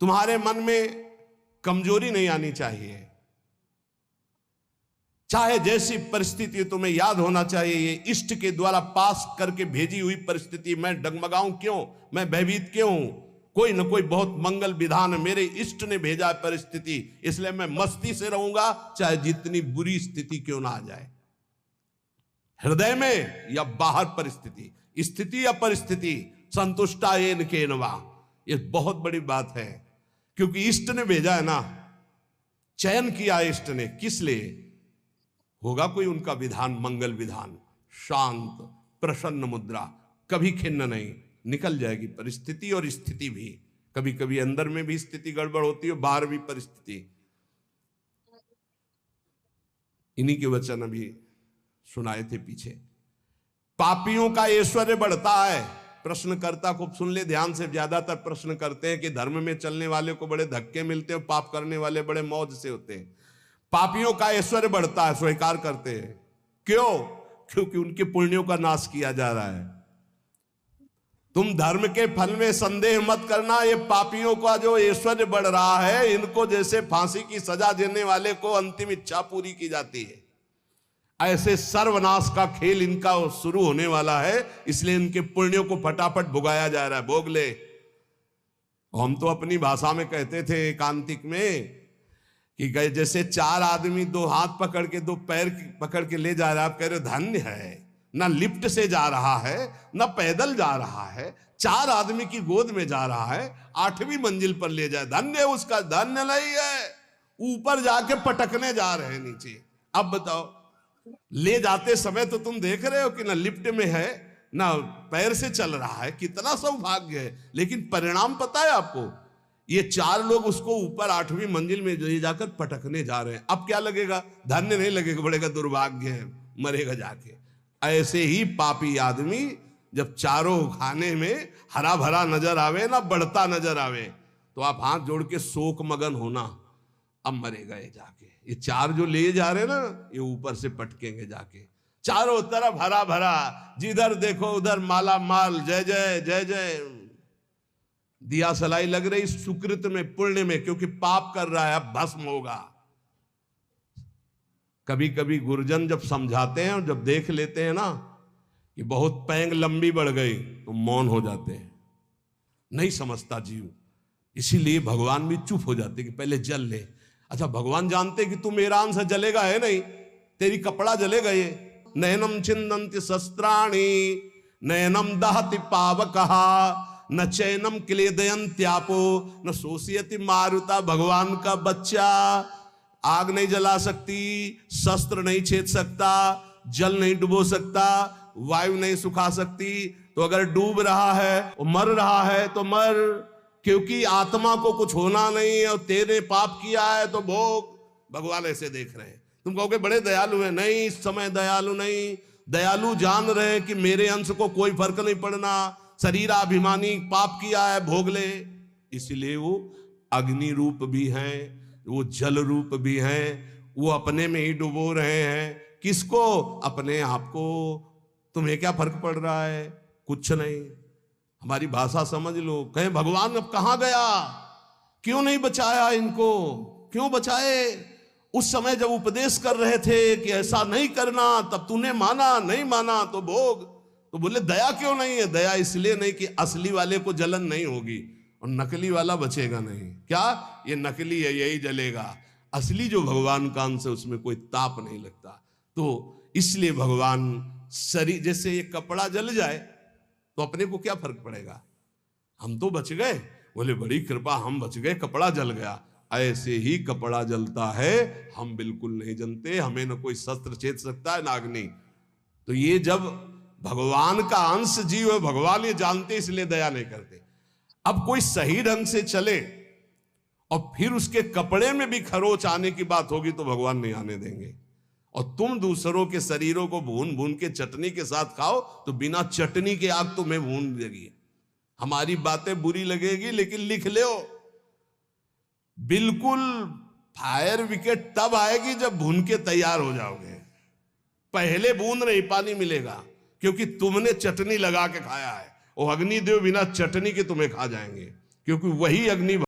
तुम्हारे मन में कमजोरी नहीं आनी चाहिए। चाहे जैसी परिस्थिति, तुम्हें याद होना चाहिए ये इष्ट के द्वारा पास करके भेजी हुई परिस्थिति। मैं डगमगाऊं क्यों, मैं भयभीत क्यों हूं? कोई न कोई बहुत मंगल विधान मेरे इष्ट ने भेजा है परिस्थिति, इसलिए मैं मस्ती से रहूंगा, चाहे जितनी बुरी स्थिति क्यों ना आ जाए। हृदय में या बाहर परिस्थिति, स्थिति या परिस्थिति, संतुष्टा येन केनवा, ये बहुत बड़ी बात है। क्योंकि इष्ट ने भेजा है ना, चयन किया इष्ट ने, किस लिए? होगा कोई उनका विधान, मंगल विधान, शांत प्रसन्न मुद्रा, कभी खिन्न नहीं, निकल जाएगी परिस्थिति और स्थिति भी। कभी कभी अंदर में भी स्थिति गड़बड़ होती है, बाहर भी परिस्थिति। इन्हीं के वचन अभी सुनाए थे पीछे। पापियों का ऐश्वर्य बढ़ता है। प्रश्नकर्ता को सुन ले ध्यान से। ज्यादातर प्रश्न करते हैं कि धर्म में चलने वाले को बड़े धक्के मिलते हैं, पाप करने वाले बड़े मौज से होते हैं। पापियों का ऐश्वर्य बढ़ता है, स्वीकार करते हैं। क्यों? क्योंकि उनके पुण्यों का नाश किया जा रहा है। तुम धर्म के फल में संदेह मत करना। ये पापियों का जो ऐश्वर्य बढ़ रहा है, इनको जैसे फांसी की सजा देने वाले को अंतिम इच्छा पूरी की जाती है, ऐसे सर्वनाश का खेल इनका शुरू होने वाला है। इसलिए इनके पुण्यों को फटाफट भुगाया जा रहा है। भोग ले। हम तो अपनी भाषा में कहते थे एकांतिक में कि गए जैसे चार आदमी दो हाथ पकड़ के, दो पैर पकड़ के ले जा रहा है। आप कह रहे धन्य है, ना लिफ्ट से जा रहा है, ना पैदल जा रहा है, चार आदमी की गोद में जा रहा है, 8वीं मंजिल पर ले जाए, धन्य है उसका। धन्य नहीं है, ऊपर जाके पटकने जा रहे हैं नीचे। अब बताओ, ले जाते समय तो तुम देख रहे हो कि ना लिफ्ट में है, ना पैर से चल रहा है, कितना सौभाग्य है। लेकिन परिणाम पता है आपको? ये चार लोग उसको ऊपर 8वीं मंजिल में ले जाकर पटकने जा रहे हैं। अब क्या लगेगा? धन्य नहीं लगेगा, बोलेगा दुर्भाग्य है, मरेगा जाके। ऐसे ही पापी आदमी जब चारों खाने में हरा भरा नजर आवे, ना बढ़ता नजर आवे, तो आप हाथ जोड़ के शोक मगन होना, अब मरेगा ये जाके। ये चार जो ले जा रहे ना, ये ऊपर से पटकेंगे जाके। चारों तरफ हरा भरा, जिधर देखो उधर माला माल, जय जय जय जय, दिया सलाई लग रही सुकृत में, पुण्य में। क्योंकि पाप कर रहा है, अब भस्म होगा। कभी कभी गुरुजन जब समझाते हैं और जब देख लेते हैं ना कि बहुत पैंग लंबी बढ़ गई, तो मौन हो जाते हैं। नहीं समझता जीव, इसीलिए भगवान भी चुप हो जाते कि पहले जल ले। अच्छा, भगवान जानते कि तू मेरा अंश जलेगा, है नहीं, तेरी कपड़ा जलेगा। ये नयनम छिन्दन्ति शस्त्राणि नयनम दहति पावकः न चैनम क्लेदयन्त्यापो न शोषयति मारुता। भगवान का बच्चा आग नहीं जला सकती, शस्त्र नहीं छेद सकता, जल नहीं डुबो सकता, वायु नहीं सुखा सकती। तो अगर डूब रहा है और मर रहा है तो मर, क्योंकि आत्मा को कुछ होना नहीं है और तेरे पाप किया है तो भोग। भगवान ऐसे देख रहे हैं। तुम कहोगे बड़े दयालु हैं, नहीं, इस समय दयालु नहीं। दयालु जान रहे हैं कि मेरे अंश को कोई फर्क नहीं पड़ना, शरीराभिमानी पाप किया है, भोग ले। इसलिए वो अग्नि रूप भी हैं, वो जल रूप भी हैं, वो अपने में ही डुबो रहे हैं। किसको? अपने आप को। तुम्हें क्या फर्क पड़ रहा है? कुछ नहीं। हमारी भाषा समझ लो। कहें भगवान अब कहां गया, क्यों नहीं बचाया इनको, क्यों बचाए? उस समय जब उपदेश कर रहे थे कि ऐसा नहीं करना, तब तूने माना, नहीं माना तो भोग। तो बोले दया क्यों नहीं है? दया इसलिए नहीं कि असली वाले को जलन नहीं होगी और नकली वाला बचेगा नहीं। क्या? ये नकली है, यही जलेगा। असली जो भगवान का अंश है उसमें कोई ताप नहीं लगता। तो इसलिए भगवान शरीर, जैसे ये कपड़ा जल जाए तो अपने को क्या फर्क पड़ेगा, हम तो बच गए। बोले बड़ी कृपा, हम बच गए, कपड़ा जल गया। ऐसे ही कपड़ा जलता है, हम बिल्कुल नहीं जनते, हमें न कोई शस्त्र छेद सकता है, ना अग्नि। तो ये जब भगवान का अंश जीव है, भगवान ये जानते, इसलिए दया नहीं करते। अब कोई सही ढंग से चले और फिर उसके कपड़े में भी खरोच आने की बात होगी तो भगवान नहीं आने देंगे। और तुम दूसरों के शरीरों को भून भून के चटनी के साथ खाओ तो बिना चटनी के आग तुम्हें भून देगी। हमारी बातें बुरी लगेगी, लेकिन लिख लो, बिल्कुल फायर विकेट तब आएगी जब भून के तैयार हो जाओगे। पहले बूंद नहीं पानी मिलेगा, क्योंकि तुमने चटनी लगा के खाया है। वो अग्निदेव बिना चटनी के तुम्हें खा जाएंगे, क्योंकि वही अग्नि